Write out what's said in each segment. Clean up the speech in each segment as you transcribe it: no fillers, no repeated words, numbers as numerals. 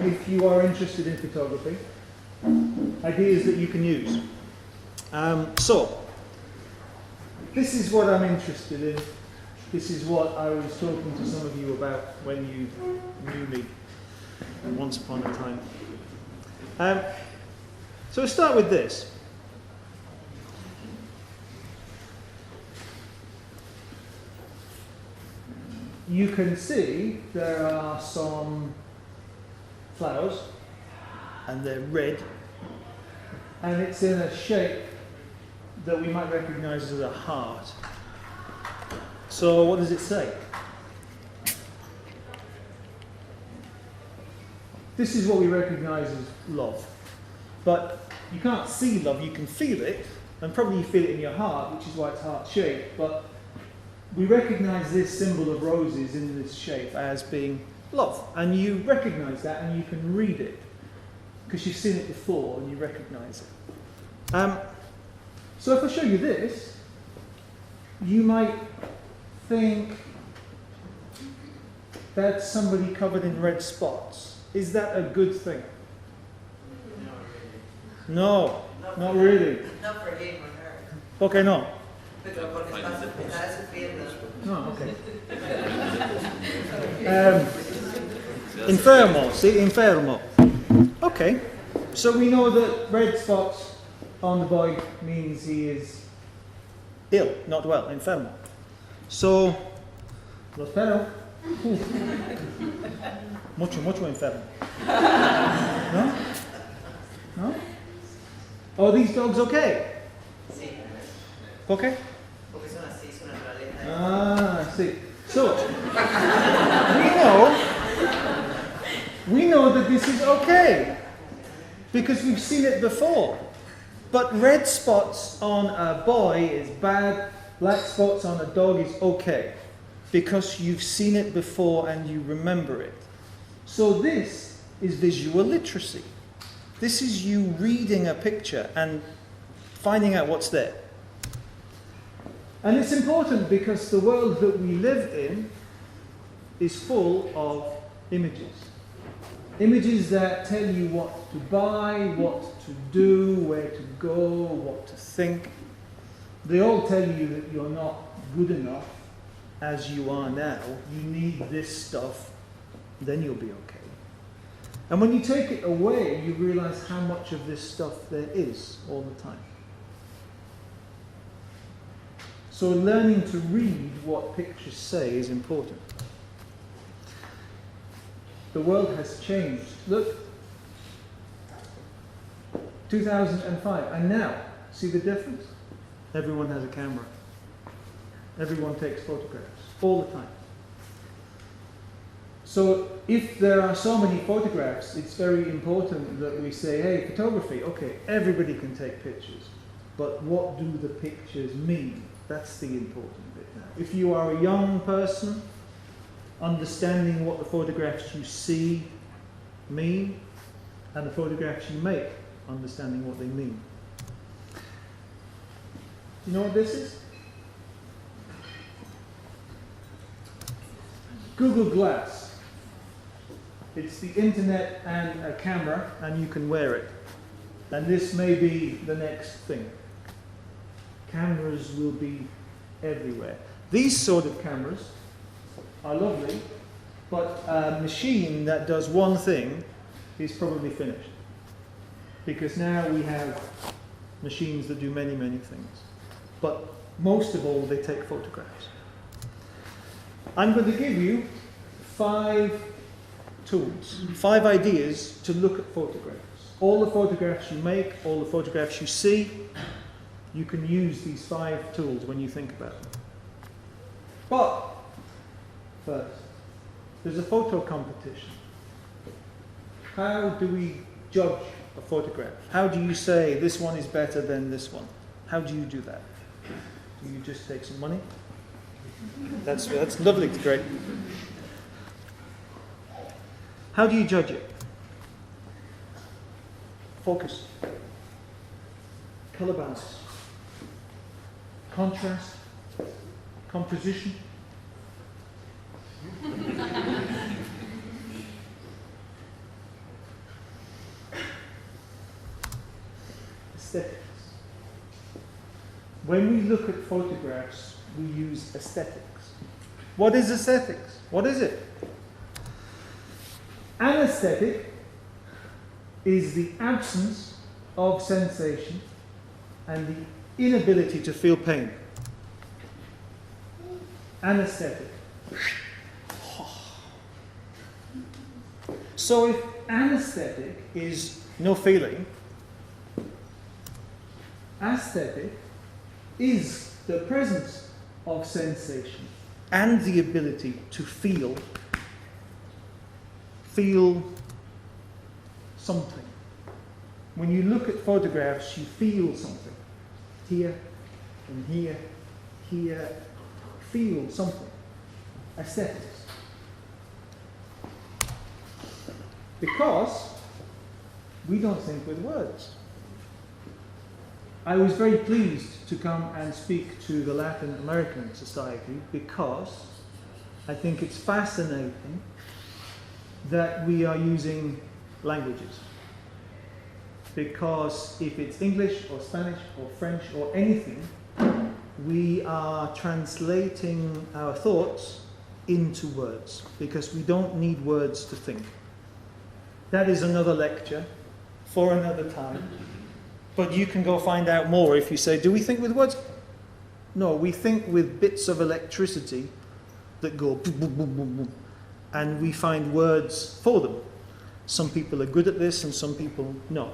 if you are interested in photography. Ideas that you can use. So, this is what I'm interested in. This is what I was talking to some of you about when you knew me once upon a time. So we'll start with this. You can see there are some flowers, and they're red, and it's in a shape that we might recognize as a heart. So what does it say? This is what we recognize as love. But you can't see love, you can feel it, and probably you feel it in your heart, which is why it's heart-shaped, but we recognize this symbol of roses in this shape as being love. And you recognize that and you can read it, because you've seen it before and you recognize it. So if I show you this, you might think that's somebody covered in red spots. Is that a good thing? No, not really. Not for him or her. Okay, no. No, okay. Infermo, see, infermo. Okay, so we know that red spots on the boy means he is ill, not well, infermo. So, lo spero. Mucho, mucho enfermo. No? No? Are these dogs okay? Okay? Ah, I see. So, we know that this is okay, because we've seen it before. But red spots on a boy is bad, black spots on a dog is okay, because you've seen it before and you remember it. So this is visual literacy. This is you reading a picture and finding out what's there. And it's important because the world that we live in is full of images. Images that tell you what to buy, what to do, where to go, what to think. They all tell you that you're not good enough as you are now. You need this stuff, then you'll be okay. And when you take it away, you realize how much of this stuff there is all the time. So learning to read what pictures say is important. The world has changed. Look, 2005, and now, see the difference? Everyone has a camera. Everyone takes photographs, all the time. So if there are so many photographs, it's very important that we say, hey, photography, okay, everybody can take pictures, but what do the pictures mean? That's the important bit now. If you are a young person, understanding what the photographs you see mean, and the photographs you make, understanding what they mean. You know what this is? Google Glass. It's the internet and a camera, and you can wear it. And this may be the next thing. Cameras will be everywhere. These sort of cameras are lovely, but a machine that does one thing is probably finished. Because now we have machines that do many, many things. But most of all, they take photographs. I'm going to give you 5 tools, 5 ideas to look at photographs. All the photographs you make, all the photographs you see, you can use these 5 tools when you think about them. But first, there's a photo competition. How do we judge a photograph? How do you say this one is better than this one? How do you do that? Do you just take some money? That's lovely, it's great. How do you judge it? Focus, color balance, contrast, composition. aesthetics. When we look at photographs, we use aesthetics. What is aesthetics? What is it? Anesthetic is the absence of sensation and the inability to feel pain. Anesthetic. So if anesthetic is no feeling, aesthetic is the presence of sensation and the ability to feel something. When you look at photographs, you feel something. Here and here, here, feel something. Aesthetics. Because we don't think with words. I was very pleased to come and speak to the Latin American Society because I think it's fascinating that we are using languages. Because if it's English or Spanish or French or anything, we are translating our thoughts into words because we don't need words to think. That is another lecture for another time. But you can go find out more if you say, do we think with words? No, we think with bits of electricity that go boom, boom, boom, boom, boom. And we find words for them. Some people are good at this and some people not.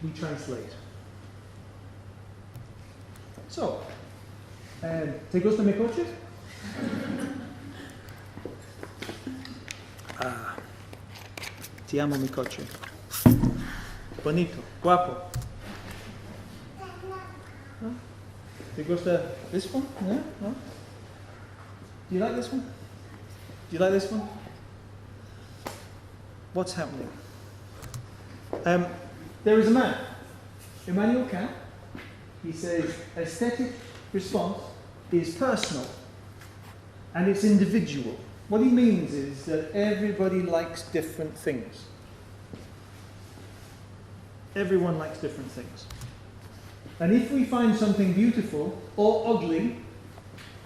We translate. So, ¿te gusta mi coche? Ti amo mi coche. Bonito, guapo. ¿No? ¿Te gusta this one? Yeah? No? Do you like this one? Do you like this one? What's happening? There is a man, Immanuel Kant. He says aesthetic response is personal and it's individual. What he means is that everybody likes different things. Everyone likes different things. And if we find something beautiful or ugly,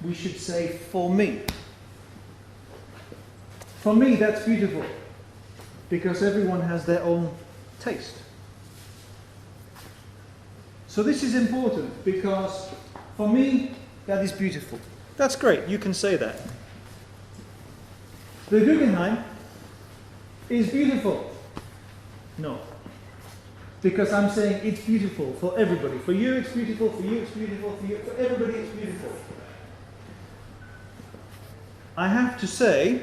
we should say, for me. For me, that's beautiful. Because everyone has their own taste. So this is important because for me, that is beautiful. That's great, you can say that. The Guggenheim is beautiful. No. Because I'm saying it's beautiful for everybody. For you it's beautiful, for you it's beautiful, for you, for everybody it's beautiful. I have to say,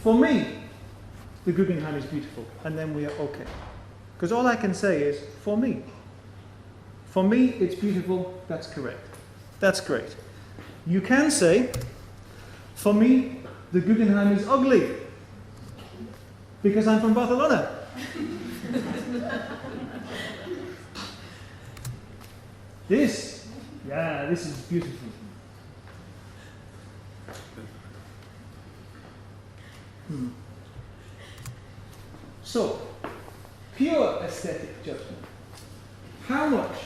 for me, the Guggenheim is beautiful, and then we are okay. Because all I can say is, for me. For me, it's beautiful, that's correct. That's great. You can say, for me, the Guggenheim is ugly. Because I'm from Barcelona. This is beautiful. So, pure aesthetic judgment. How much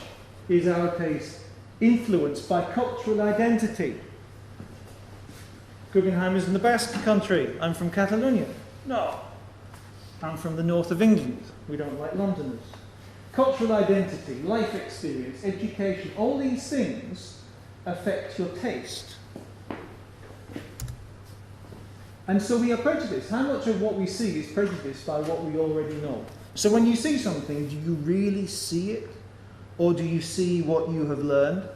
is our taste influenced by cultural identity? Guggenheim is in the Basque country. I'm from Catalonia. No. I'm from the north of England. We don't like Londoners. Cultural identity, life experience, education, all these things affect your taste. And so we are prejudiced. How much of what we see is prejudiced by what we already know? So when you see something, do you really see it? Or do you see what you have learned?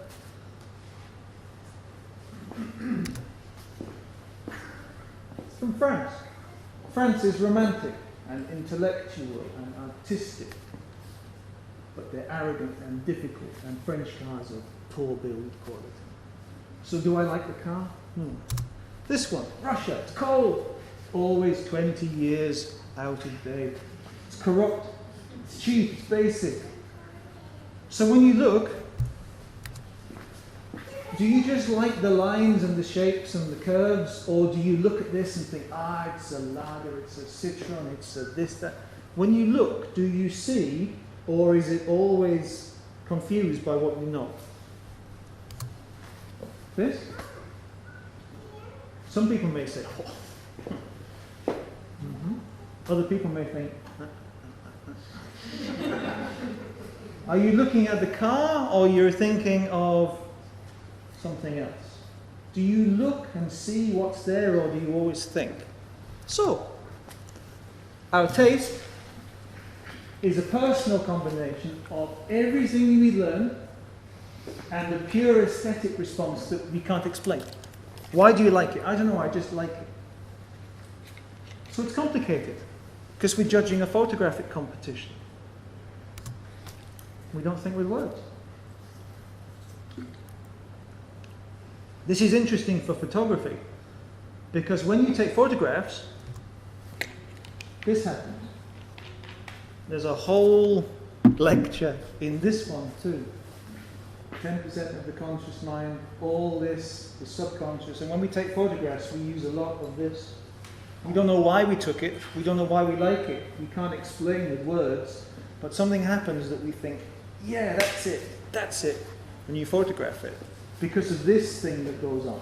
From France. France is romantic and intellectual and artistic. But they're arrogant and difficult, and French cars are poor build quality. So do I like the car? No. This one, Russia, it's cold. Always 20 years out of date. It's corrupt, it's cheap, it's basic. So when you look, do you just like the lines and the shapes and the curves, or do you look at this and think, it's a Lager, it's a Citroen, it's a this, that? When you look, do you see, or is it always confused by what you know? This? Some people may say, oh. Other people may think, are you looking at the car or you're thinking of something else? Do you look and see what's there, or do you always think? So, our taste is a personal combination of everything we learn and the pure aesthetic response that we can't explain. Why do you like it? I don't know, I just like it. So it's complicated, because we're judging a photographic competition. We don't think with words. This is interesting for photography, because when you take photographs, this happens. There's a whole lecture in this one too. 10% of the conscious mind, all this is subconscious. And when we take photographs, we use a lot of this. We don't know why we took it. We don't know why we like it. We can't explain with words. But something happens that we think, yeah, that's it. And you photograph it because of this thing that goes on.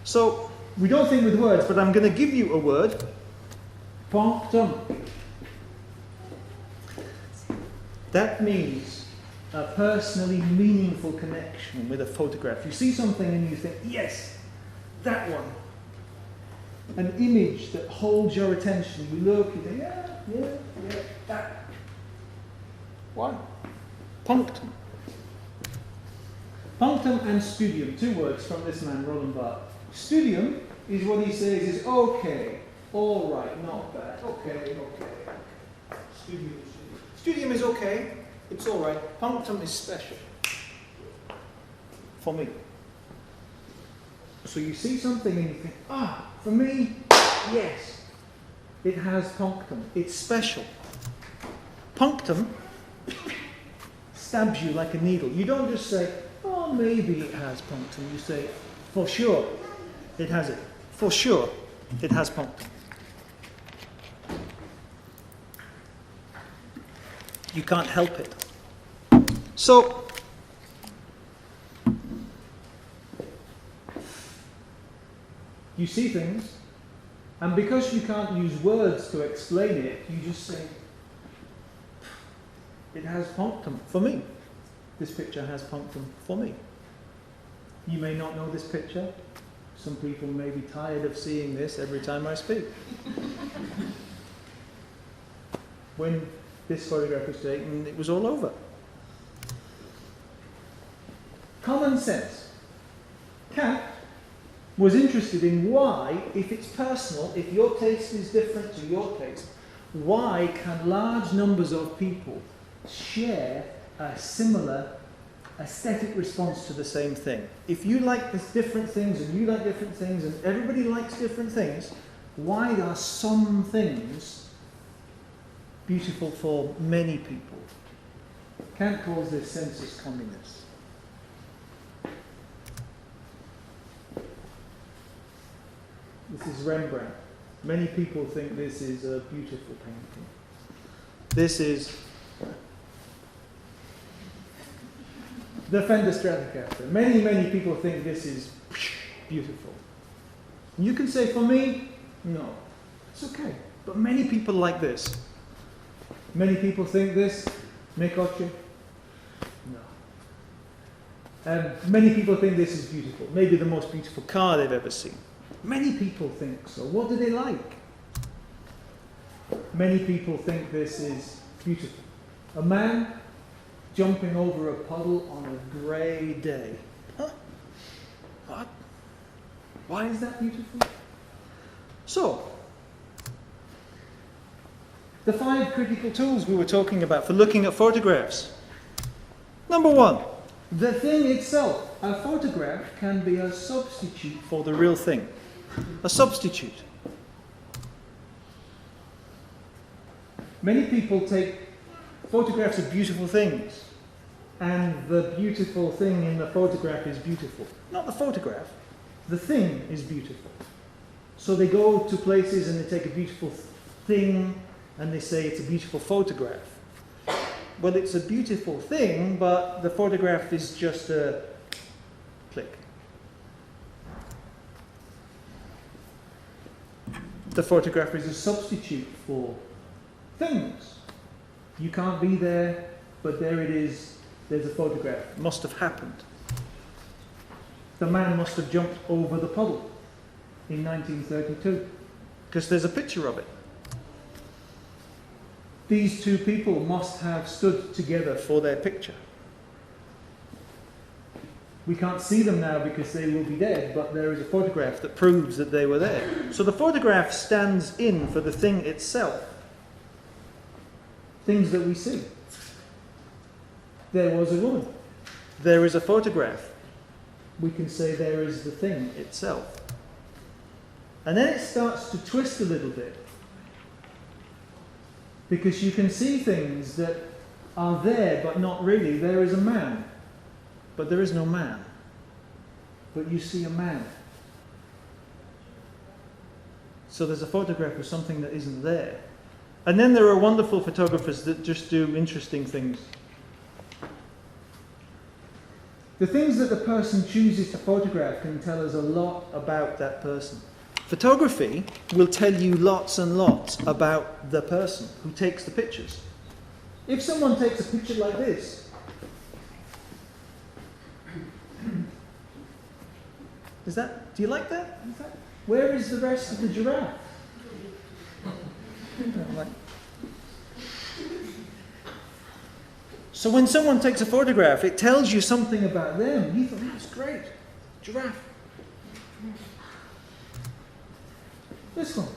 So, we don't think with words, but I'm going to give you a word. Punctum. That means a personally meaningful connection with a photograph. You see something and you think, yes, that one. An image that holds your attention. You look, you think, yeah, that. Why? Punctum. Punctum and studium, two words from this man, Roland Barthes. Studium is what he says is okay, all right, not bad, okay. Studium is okay, it's all right. Punctum is special. For me. So you see something and you think, for me, yes, it has punctum. It's special. Punctum stabs you like a needle. You don't just say, oh, maybe it has punctum. You say, for sure, it has it. For sure, it has punctum. You can't help it. So, you see things, and because you can't use words to explain it, you just say, it has punctum for me. This picture has punctum for me. You may not know this picture. Some people may be tired of seeing this every time I speak. When this photograph was taken, it was all over. Common sense. Kant was interested in why, if it's personal, if your taste is different to your taste, why can large numbers of people share a similar aesthetic response to the same thing? If you like this different things and you like different things and everybody likes different things, why are some things beautiful for many people? Kant calls this sensus communis. This is Rembrandt. Many people think this is a beautiful painting. This is the Fender Stratocaster. Many people think this is beautiful. You can say, for me, no. It's okay. But many people like this. Many people think this, Nekoche, no. Many people think this is beautiful. Maybe the most beautiful car they've ever seen. Many people think so. What do they like? Many people think this is beautiful. A man jumping over a puddle on a grey day. Huh? What? Why is that beautiful? So, the 5 critical tools we were talking about for looking at photographs. Number 1, the thing itself. A photograph can be a substitute for the real thing. A substitute. Many people take photographs of beautiful things, and the beautiful thing in the photograph is beautiful. Not the photograph, the thing is beautiful. So they go to places and they take a beautiful thing and they say it's a beautiful photograph. Well, it's a beautiful thing, but the photograph is just a click. The photograph is a substitute for things. You can't be there, but there it is. There's a photograph. It must have happened. The man must have jumped over the puddle in 1932, because there's a picture of it. These two people must have stood together for their picture. We can't see them now because they will be dead, but there is a photograph that proves that they were there. So the photograph stands in for the thing itself. Things that we see. There was a woman. There is a photograph. We can say there is the thing itself. And then it starts to twist a little bit. Because you can see things that are there, but not really. There is a man, but there is no man. But you see a man. So there's a photograph of something that isn't there. And then there are wonderful photographers that just do interesting things. The things that the person chooses to photograph can tell us a lot about that person. Photography will tell you lots and lots about the person who takes the pictures. If someone takes a picture like this, do you like that? Where is the rest of the giraffe? So when someone takes a photograph, it tells you something about them. You think, that's great. Giraffe. This one.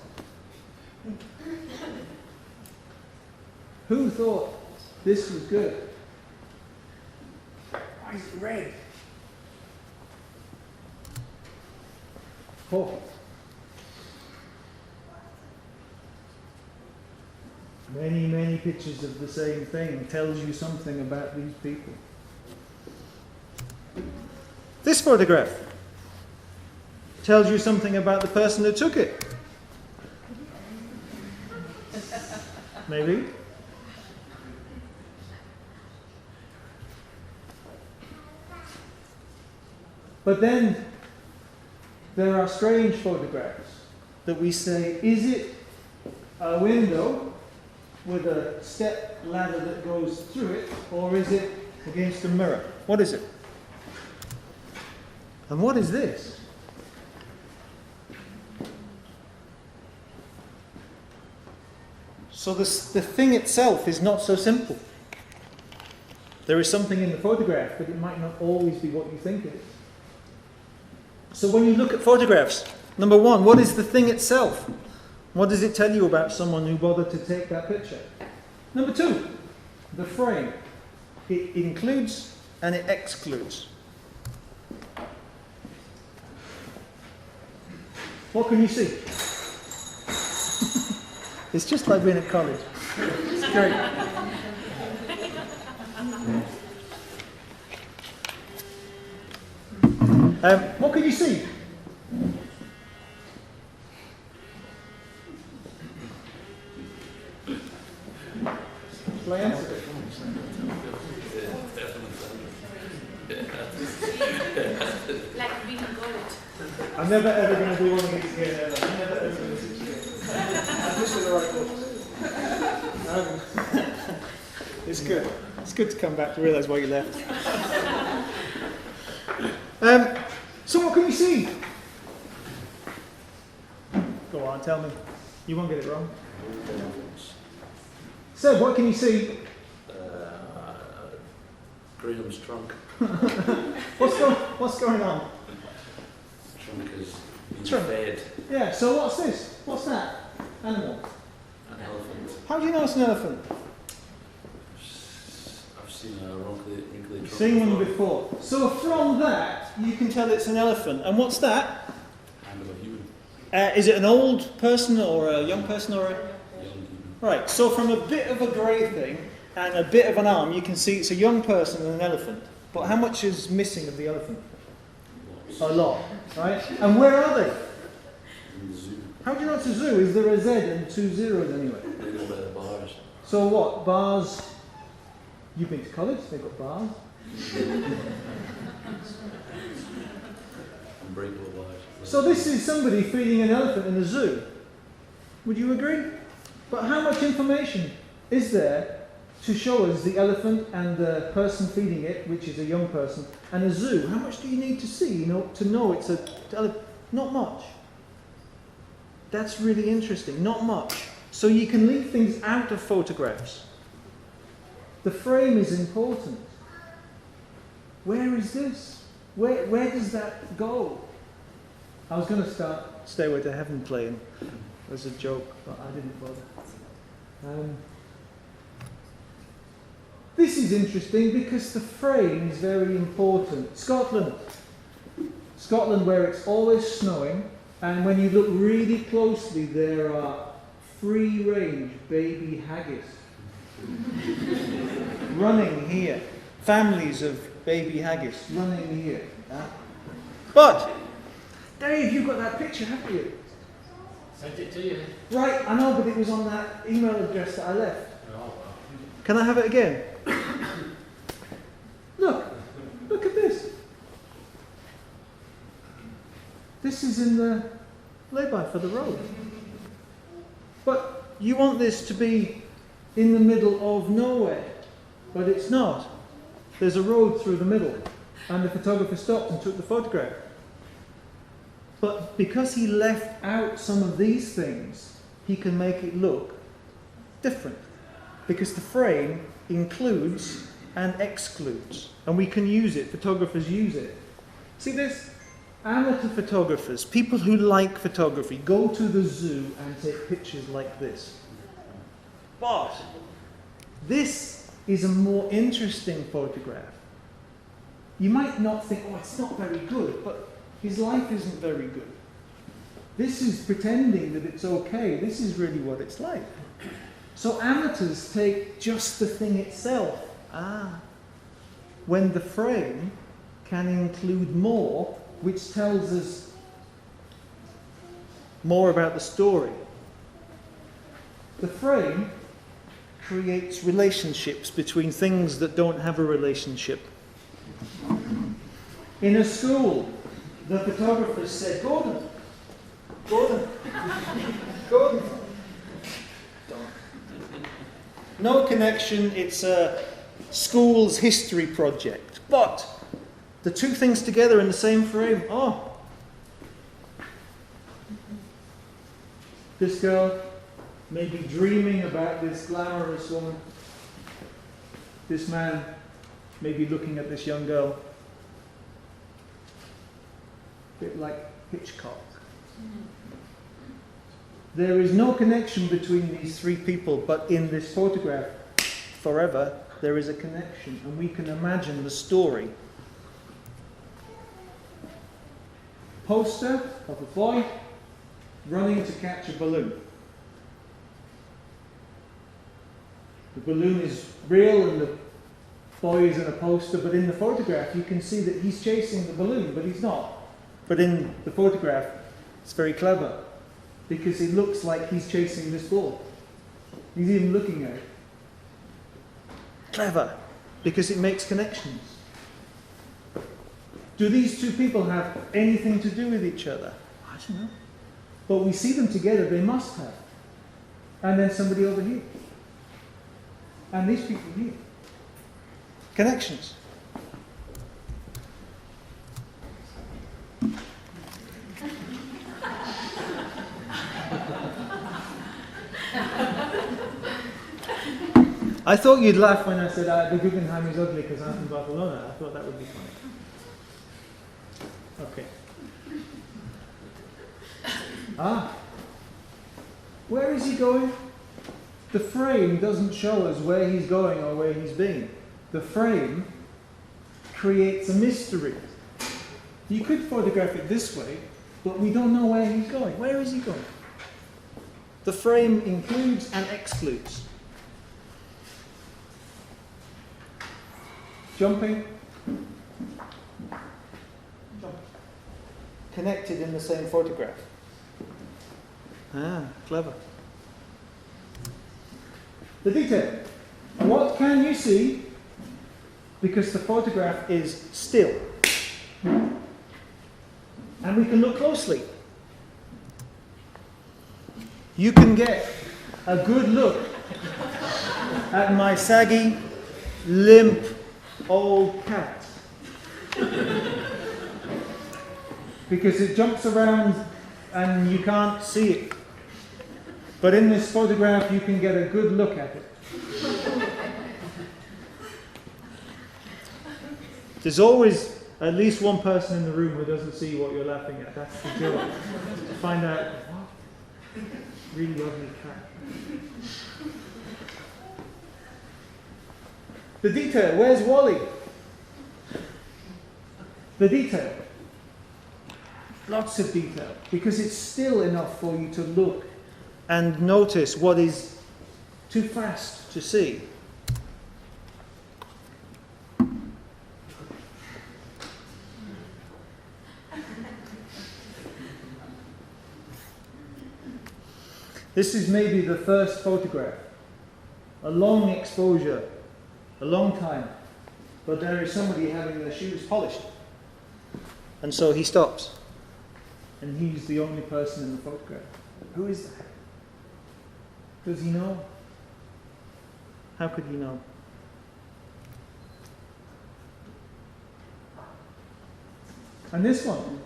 Who thought this was good? Why is it red? Oh. Many, many pictures of the same thing tells you something about these people. This photograph tells you something about the person who took it. Maybe. But then there are strange photographs that we say, is it a window with a step ladder that goes through it, or is it against a mirror? What is it? And what is this? So the thing itself is not so simple. There is something in the photograph, but it might not always be what you think it is. So when you look at photographs, number one, what is the thing itself? What does it tell you about someone who bothered to take that picture? Number two, the frame. It includes and it excludes. What can you see? It's just like being at college. It's great. What can you see? Shall I answer it? Like being gold. I'm never ever going to do one of these again, ever. I'm never ever going to do this again. I'm just in the right books. It's good. It's good to come back to realise why you left. So what can you see? Go on, tell me. You won't get it wrong. So, what can you see? Graham's trunk. What's going on? Trunk is being Trunk. fed. Yeah, so what's this? What's that? Animal. An elephant. How do you know it's an elephant? I've seen a wrinkly trunk. Seen one before. So from that, you can tell it's an elephant. And what's that? Hand of a human. Is it an old person or a young person or a... Young human. Right, so from a bit of a grey thing and a bit of an arm, you can see it's a young person and an elephant. But how much is missing of the elephant? Lots. A lot, right? And where are they? In the zoo. How do you know it's a zoo? Is there a Z and 2 zeros anyway? They go by the bars. So what? Bars? You've been to college? They've got bars. Unbreakable bars. So this is somebody feeding an elephant in a zoo. Would you agree? But how much information is there to show us the elephant and the person feeding it, which is a young person, and a zoo? How much do you need to see, to know it's a elephant? Not much. That's really interesting. Not much. So you can leave things out of photographs. The frame is important. Where is this? Where does that go? I was going to start Stairway to Heaven playing as a joke, but I didn't bother. This is interesting because the frame is very important. Scotland, where it's always snowing, and when you look really closely, there are free-range baby haggis running here. Families of baby haggis running here. But, Dave, you've got that picture, haven't you? Sent it to you. Right, I know, but it was on that email address that I left. Oh, well. Can I have it again? Look at this. This is in the lay-by for the road. But you want this to be in the middle of nowhere, but it's not. There's a road through the middle, and the photographer stopped and took the photograph. But because he left out some of these things, he can make it look different. Because the frame includes and excludes. And we can use it, photographers use it. See this? Amateur photographers, people who like photography, go to the zoo and take pictures like this. But this is a more interesting photograph. You might not think, oh, it's not very good, but his life isn't very good. This is pretending that it's okay. This is really what it's like. So amateurs take just the thing itself. When the frame can include more, which tells us more about the story. The frame creates relationships between things that don't have a relationship. In a school, the photographer said, Gordon, no connection, it's a school's history project. But the two things together in the same frame, this girl may be dreaming about this glamorous woman. This man may be looking at this young girl. A bit like Hitchcock. There is no connection between these three people, but in this photograph, forever, there is a connection, and we can imagine the story. Poster of a boy running to catch a balloon. The balloon is real and the boy is in a poster, but in the photograph you can see that he's chasing the balloon, but he's not. But in the photograph, it's very clever, because it looks like he's chasing this ball. He's even looking at it. Clever, because it makes connections. Do these two people have anything to do with each other? I don't know. But we see them together, they must have. And then somebody over here. And these people here. Connections. I thought you'd laugh when I said the Guggenheim is ugly because I'm from Barcelona. I thought that would be funny. Okay. Where is he going? The frame doesn't show us where he's going or where he's been. The frame creates a mystery. You could photograph it this way, but we don't know where he's going. Where is he going? The frame includes and excludes. Jumping. Connected in the same photograph. Ah, clever. The detail. What can you see? Because the photograph is still. And we can look closely. You can get a good look at my saggy, limp, old cat. Because it jumps around and you can't see it. But in this photograph you can get a good look at it. There's always at least one person in the room who doesn't see what you're laughing at. That's the joke. To find out, what? Really ugly cat. The detail. Where's Wally? The detail. Lots of detail. Because it's still enough for you to look and notice what is too fast to see. This is maybe the first photograph. A long exposure, a long time. But there is somebody having their shoes polished. And so he stops. And he's the only person in the photograph. Who is that? Does he know? How could he know? And this one,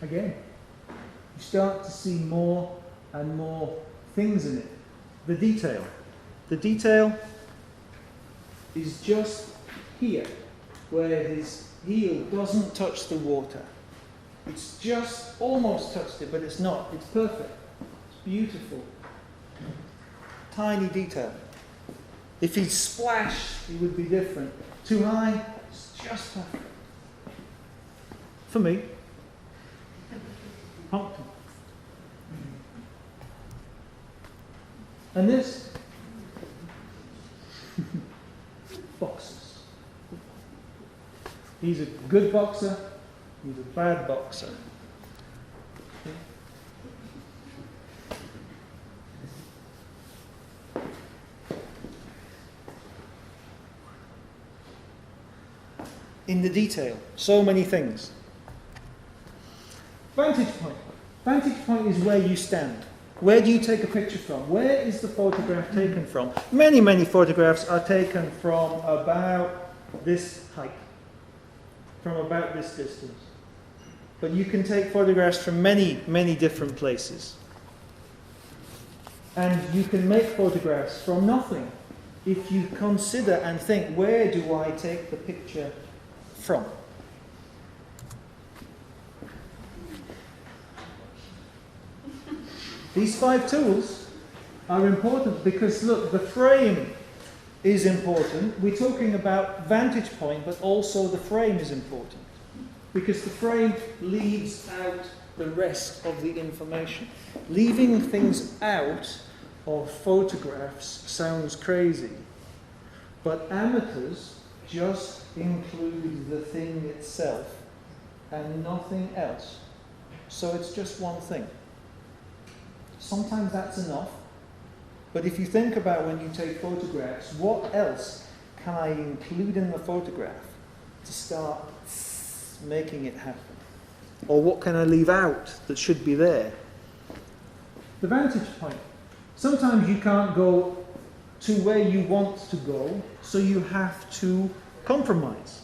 again, you start to see more and more things in it. The detail. The detail is just here, where his heel doesn't touch the water. It's just almost touched it, but it's not. It's perfect. It's beautiful. Tiny detail. If he splashed, it would be different. Too high, it's just perfect. For me. Pumpkin. And this? Boxers. He's a good boxer, he's a bad boxer. In the detail, so many things. Vantage point. Vantage point is where you stand. Where do you take a picture from? Where is the photograph taken from? Many, many photographs are taken from about this height, from about this distance. But you can take photographs from many, many different places. And you can make photographs from nothing if you consider and think, where do I take the picture from? These 5 tools are important because, look, the frame is important. We're talking about vantage point, but also the frame is important. Because the frame leaves out the rest of the information. Leaving things out of photographs sounds crazy. But amateurs just include the thing itself and nothing else. So it's just one thing. Sometimes that's enough. But if you think about when you take photographs, what else can I include in the photograph to start making it happen? Or what can I leave out that should be there? The vantage point. Sometimes you can't go to where you want to go, so you have to compromise.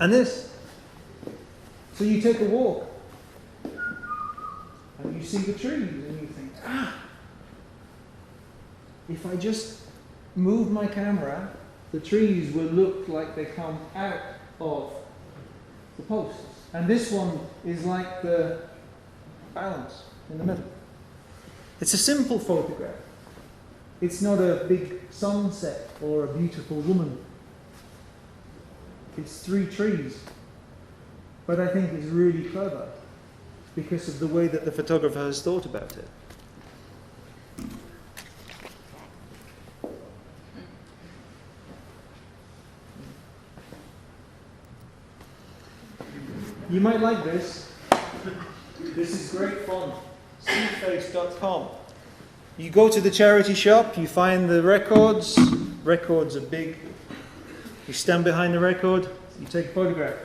And this. So you take a walk and you see the trees and you think, if I just move my camera, the trees will look like they come out of the posts. And this one is like the balance in the middle. It's a simple photograph. It's not a big sunset or a beautiful woman. It's 3 trees. But I think it's really clever. because of the way that the photographer has thought about it. You might like this. This is great fun. Seaface.com. You go to the charity shop, you find the records. Records are big. You stand behind the record, you take a photograph.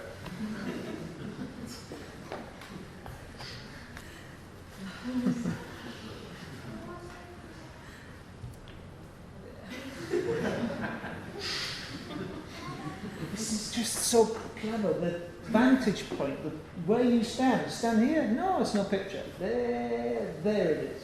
This is just so clever. The vantage point, where you stand. Stand here? No, it's no picture. There it is.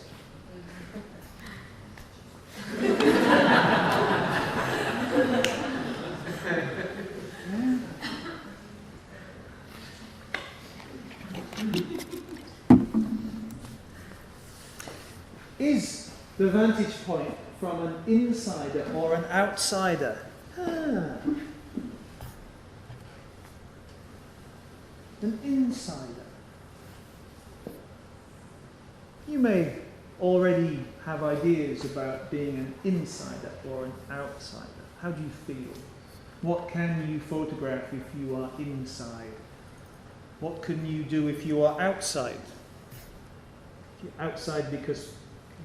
Is the vantage point from an insider or an outsider? An insider. You may already have ideas about being an insider or an outsider. How do you feel? What can you photograph if you are inside? What can you do if you are outside? You're outside because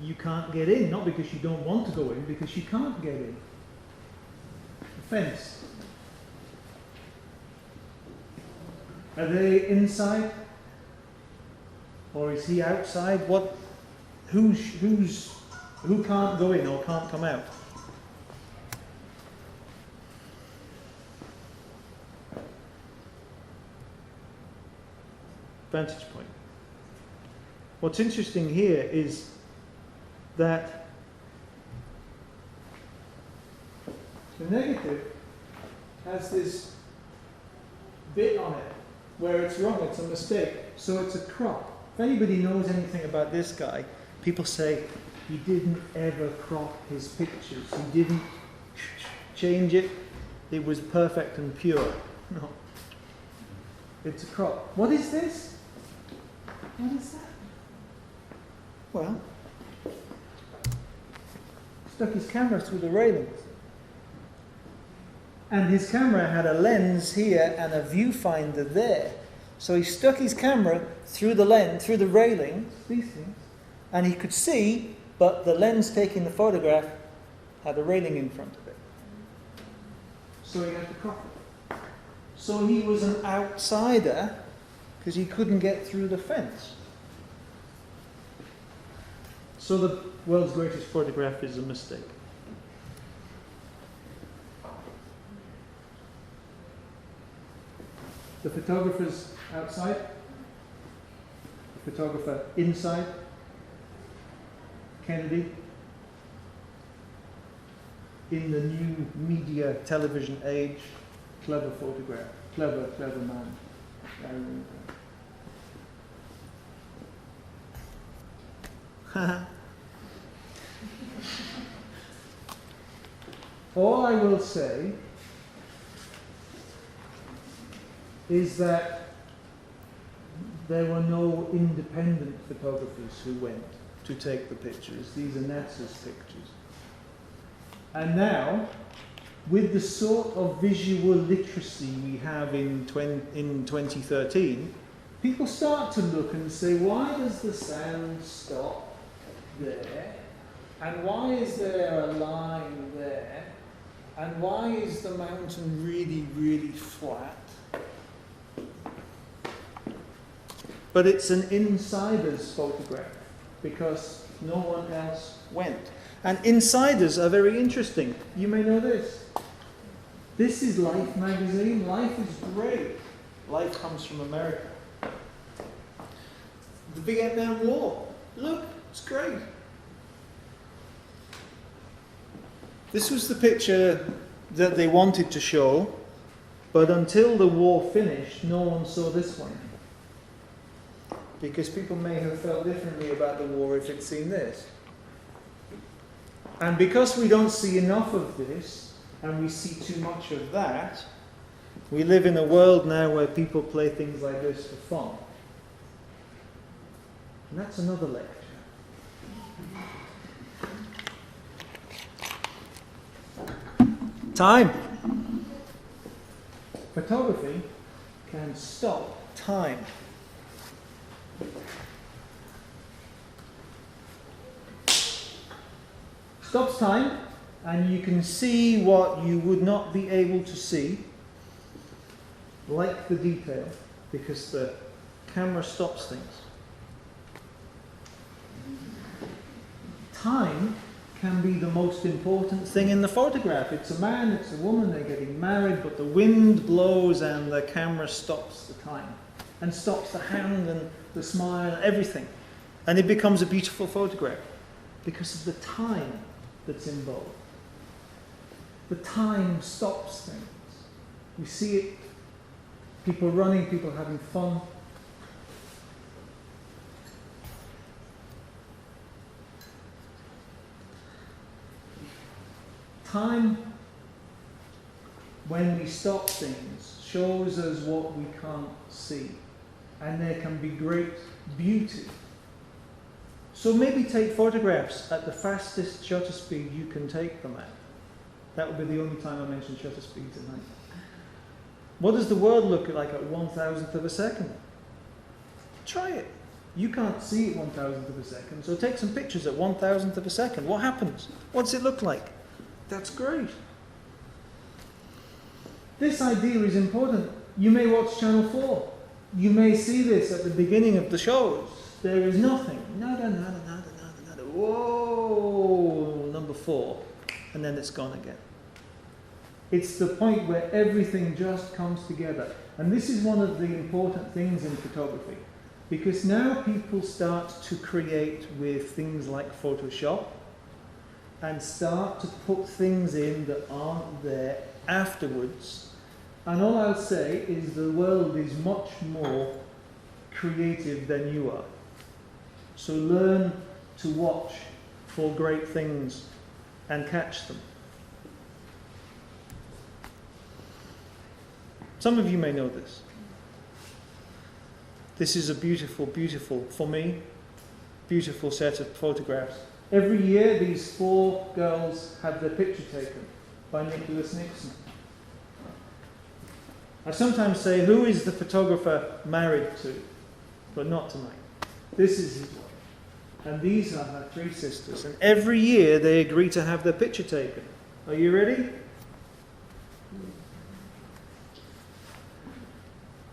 you can't get in, not because you don't want to go in, because you can't get in. The fence. Are they inside? Or is he outside? Who can't go in or can't come out? Vantage point. What's interesting here is that the negative has this bit on it where it's wrong, it's a mistake, so it's a crop. If anybody knows anything about this guy, people say he didn't ever crop his pictures, he didn't change it, it was perfect and pure. No. It's a crop. What is this? What is that? Well, stuck his camera through the railings. And his camera had a lens here and a viewfinder there. So he stuck his camera through the lens, through the railing, these things, and he could see, but the lens taking the photograph had a railing in front of it. So he had to crop it. So he was an outsider because he couldn't get through the fence. So the world's greatest photograph is a mistake. The photographer's outside, the photographer inside, Kennedy, in the new media television age, clever photograph, clever man. All I will say is that there were no independent photographers who went to take the pictures. These are NASA's pictures. And now, with the sort of visual literacy we have in 2013, people start to look and say, why does the sound stop there? And why is there a line there? And why is the mountain really, really flat? But it's an insider's photograph because no one else went. And insiders are very interesting. You may know this. This is Life magazine. Life is great. Life comes from America. The Vietnam War. Look, it's great. This was the picture that they wanted to show, but until the war finished, no one saw this one. Because people may have felt differently about the war if they'd seen this. And because we don't see enough of this, and we see too much of that, we live in a world now where people play things like this for fun. That's another lecture. Time. Photography can stop time. Stops time, and you can see what you would not be able to see, like the detail, because the camera stops things. Time can be the most important thing in the photograph. It's a man, it's a woman, they're getting married, but the wind blows and the camera stops the time, and stops the hand and the smile, everything. And it becomes a beautiful photograph because of the time that's involved. The time stops things. We see it, people running, people having fun. Time, when we stop things, shows us what we can't see, and there can be great beauty. So maybe take photographs at the fastest shutter speed you can take them at. That would be the only time I mention shutter speed tonight. What does the world look like at 1,000th of a second? Try it. You can't see it 1,000th of a second, so take some pictures at 1,000th of a second. What happens? What does it look like? That's great. This idea is important. You may watch Channel 4. You may see this at the beginning of the shows. There is nothing. Nada, nada, nada, nada, nada. Whoa, number 4. And then it's gone again. It's the point where everything just comes together. And this is one of the important things in photography. Because now people start to create with things like Photoshop and start to put things in that aren't there afterwards. And all I'll say is the world is much more creative than you are. So learn to watch for great things and catch them. Some of you may know this. This is a beautiful, beautiful, for me, beautiful set of photographs. Every year these 4 girls have their picture taken by Nicholas Nixon. I sometimes say, who is the photographer married to? But not tonight. This is his wife. And these are her 3 sisters. And every year they agree to have their picture taken. Are you ready?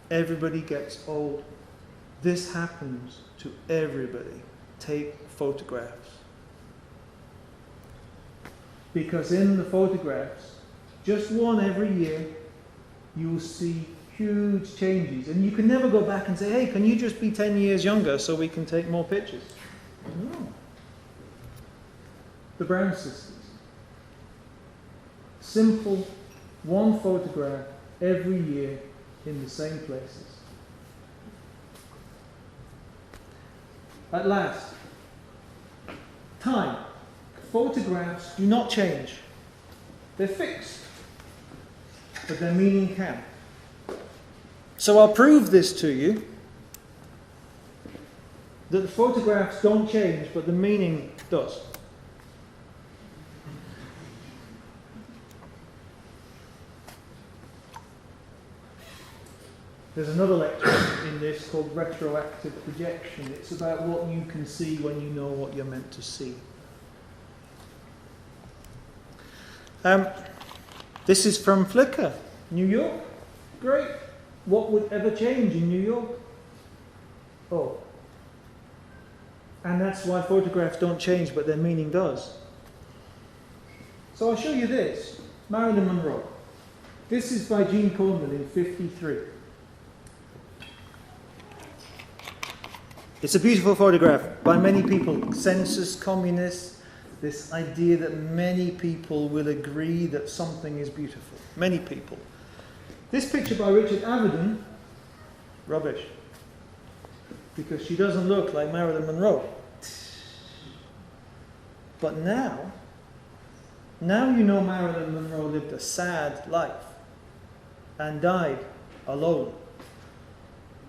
Everybody gets old. This happens to everybody. Take photographs. Because in the photographs, just one every year, you will see huge changes. And you can never go back and say, hey, can you just be 10 years younger so we can take more pictures? No. The Brown sisters. Simple, one photograph every year in the same places. At last, time. Photographs do not change. They're fixed, but their meaning can. So I'll prove this to you, that the photographs don't change, but the meaning does. There's another lecture in this called retroactive projection. It's about what you can see when you know what you're meant to see. This is from Flickr, New York. Great. What would ever change in New York? Oh. And that's why photographs don't change, but their meaning does. So I'll show you this. Marilyn Monroe. This is by Jean Coleman in 1953. It's a beautiful photograph by many people. Census, communists, this idea that many people will agree that something is beautiful. Many people. This picture by Richard Avedon, rubbish. Because she doesn't look like Marilyn Monroe. But now you know Marilyn Monroe lived a sad life and died alone.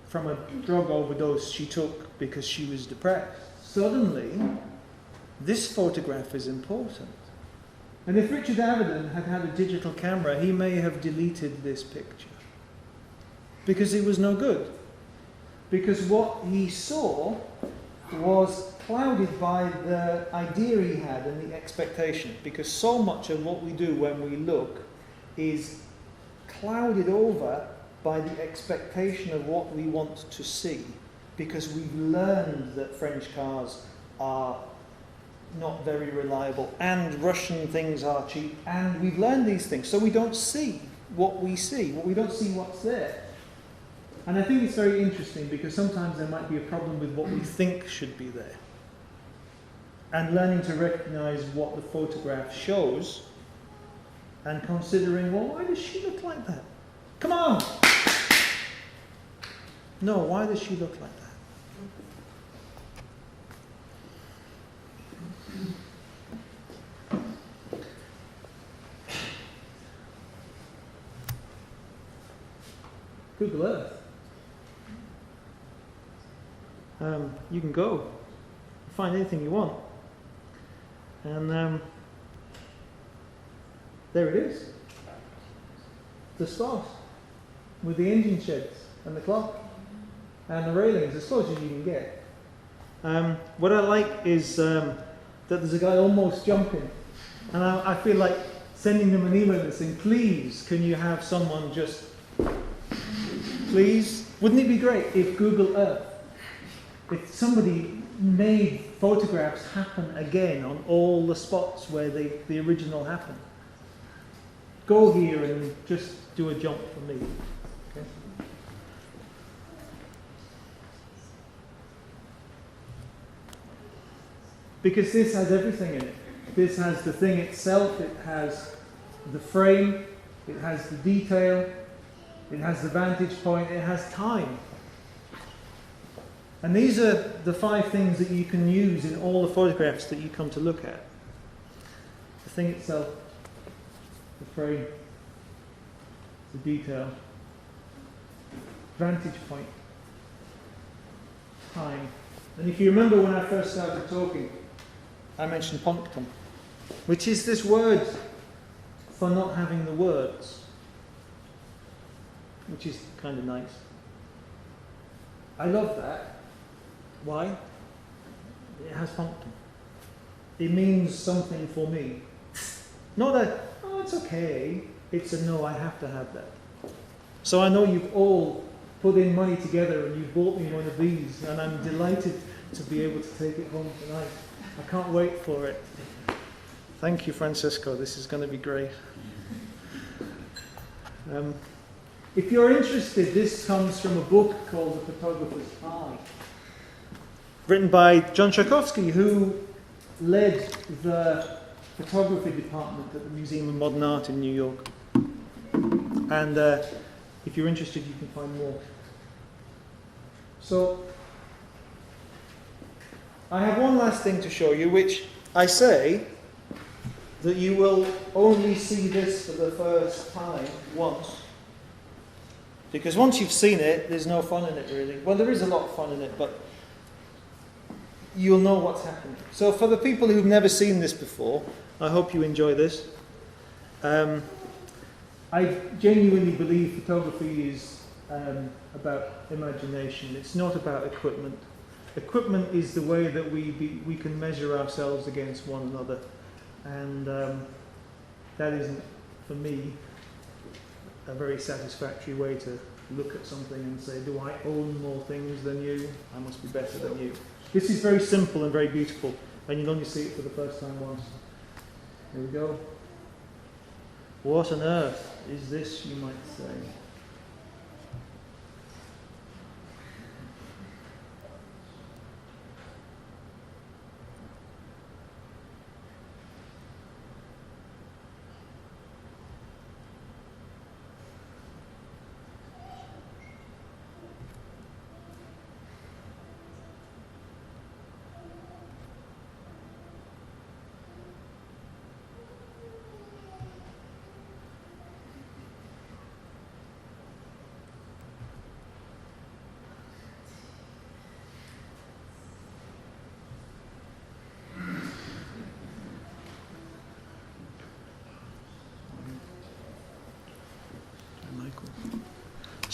from a drug overdose she took because she was depressed. Suddenly, this photograph is important. And if Richard Avedon had had a digital camera, he may have deleted this picture. Because it was no good. Because what he saw was clouded by the idea he had and the expectation. Because so much of what we do when we look is clouded over by the expectation of what we want to see. Because we've learned that French cars are not very reliable and Russian things are cheap, and we've learned these things, so we don't see what we see, we don't see what's there. And I think it's very interesting because sometimes there might be a problem with what we think should be there, and learning to recognize what the photograph shows and considering, well, why does she look like that? Come on! No, why does she look like that? Google Earth. You can go find anything you want, and there it is. The spot with the engine sheds and the clock and the railings, as close as you can get. What I like is that there's a guy almost jumping, and I feel like sending them an email and saying, please, can you have someone just, please? Wouldn't it be great if Google Earth, if somebody made photographs happen again on all the spots where the original happened? Go here and just do a jump for me. Okay? Because this has everything in it. This has the thing itself, it has the frame, it has the detail, it has the vantage point, it has time. And these are the 5 things that you can use in all the photographs that you come to look at. The thing itself, the frame, the detail, vantage point, time. And if you remember when I first started talking, I mentioned punctum, which is this word for not having the words, which is kind of nice. I love that. Why? It has punctum. It means something for me. Not a, oh, it's okay. It's a no, I have to have that. So I know you've all put in money together and you bought me one of these, and I'm delighted to be able to take it home tonight. I can't wait for it. Thank you, Francisco. This is going to be great. If you're interested, this comes from a book called The Photographer's Eye, written by John Tchaikovsky, who led the photography department at the Museum of Modern Art in New York. And if you're interested, you can find more. So, I have one last thing to show you, which I say that you will only see this for the first time once. Because once you've seen it, there's no fun in it really. Well, there is a lot of fun in it, but you'll know what's happening. So for the people who've never seen this before, I hope you enjoy this. I genuinely believe photography is about imagination. It's not about equipment. Equipment is the way that we can measure ourselves against one another. And that isn't, for me, a very satisfactory way to look at something and say, do I own more things than you? I must be better than you. This is very simple and very beautiful, and you'll only see it for the first time once. Here we go. What on earth is this, you might say?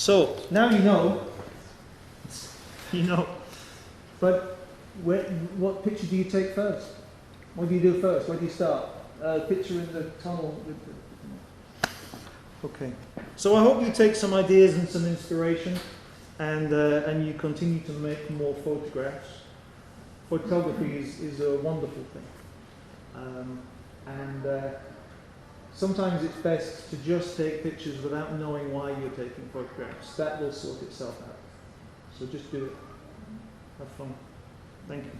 So now you know. You know. But what picture do you take first? What do you do first? Where do you start? Picture in the tunnel. Okay. So I hope you take some ideas and some inspiration, and you continue to make more photographs. Photography is a wonderful thing, and sometimes it's best to just take pictures without knowing why you're taking photographs. That will sort itself out. So just do it. Have fun. Thank you.